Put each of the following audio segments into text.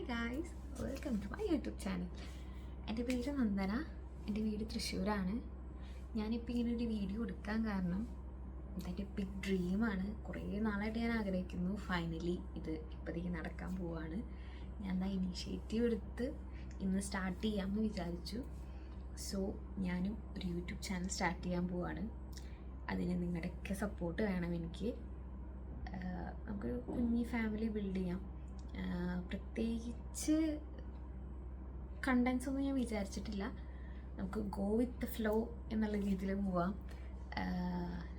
Guys, welcome to my YouTube channel. എൻ്റെ പേര് നന്ദന. എൻ്റെ വീട് തൃശ്ശൂരാണ്. ഞാനിപ്പോൾ ഇങ്ങനൊരു വീഡിയോ എടുക്കാൻ കാരണം ഇതെൻ്റെ ബിഗ് ഡ്രീമാണ്. കുറേ നാളായിട്ട് ഞാൻ ആഗ്രഹിക്കുന്നു. ഫൈനലി ഇത് ഇപ്പോഴത്തേക്ക് നടക്കാൻ പോവുകയാണ്. ഞാൻ എന്താ ഇനീഷ്യേറ്റീവ് എടുത്ത് ഇന്ന് സ്റ്റാർട്ട് ചെയ്യാമെന്ന് വിചാരിച്ചു. സോ ഞാനും ഒരു യൂട്യൂബ് ചാനൽ സ്റ്റാർട്ട് ചെയ്യാൻ പോവുകയാണ്. അതിന് നിങ്ങളുടെയൊക്കെ സപ്പോർട്ട് വേണം എനിക്ക്. നമുക്കൊരു കുഞ്ഞി ഫാമിലി ബിൽഡ് ചെയ്യാം. പ്രത്യേകിച്ച് കണ്ടൻസ് ഒന്നും ഞാൻ വിചാരിച്ചിട്ടില്ല. നമുക്ക് ഗോ വിത്ത് ദ ഫ്ലോ എന്നുള്ള രീതിയിൽ പോവാം.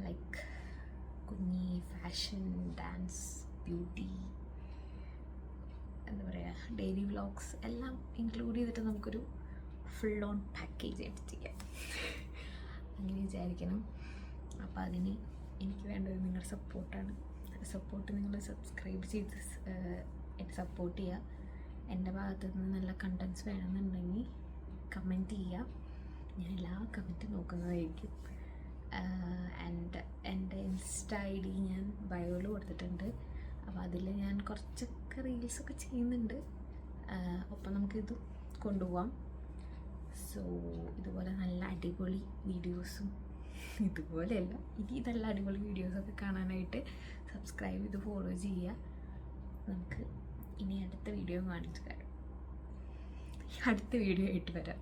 ലൈക്ക് കുഞ്ഞി ഫാഷൻ, ഡാൻസ്, ബ്യൂട്ടി, എന്താ പറയുക, ഡെയിലി വ്ളോഗ്സ് എല്ലാം ഇൻക്ലൂഡ് ചെയ്തിട്ട് നമുക്കൊരു ഫുൾ ഓൺ പാക്കേജ് എഡിറ്റ് ചെയ്യാം അങ്ങനെ വിചാരിക്കണം. അപ്പോൾ അതിന് എനിക്ക് വേണ്ടത് നിങ്ങളുടെ സപ്പോർട്ടാണ്. സപ്പോർട്ട് നിങ്ങൾ സബ്സ്ക്രൈബ് ചെയ്ത് എന്നെ സപ്പോർട്ട് ചെയ്യുക. എൻ്റെ ഭാഗത്തു നിന്ന് നല്ല കണ്ടൻസ് വേണമെന്നുണ്ടെങ്കിൽ കമൻറ്റ് ചെയ്യുക. ഞാൻ എല്ലാ കമൻറ്റും നോക്കുന്നതായിരിക്കും. ആൻഡ് എൻ്റെ ഇൻസ്റ്റ ID ഞാൻ ബയോയിൽ കൊടുത്തിട്ടുണ്ട്. അപ്പോൾ അതിൽ ഞാൻ കുറച്ചൊക്കെ റീൽസൊക്കെ ചെയ്യുന്നുണ്ട്. ഒപ്പം നമുക്കിത് കൊണ്ടുപോകാം. സോ ഇതുപോലെ നല്ല അടിപൊളി വീഡിയോസും, ഇതുപോലെയല്ല ഇനി നല്ല അടിപൊളി വീഡിയോസൊക്കെ കാണാനായിട്ട് സബ്സ്ക്രൈബ് ചെയ്ത് ഫോളോ ചെയ്യുക. നമുക്ക് ഇനി അടുത്ത വീഡിയോ കാണിച്ചു തരാം. അടുത്ത വീഡിയോ ആയിട്ട് വരാം.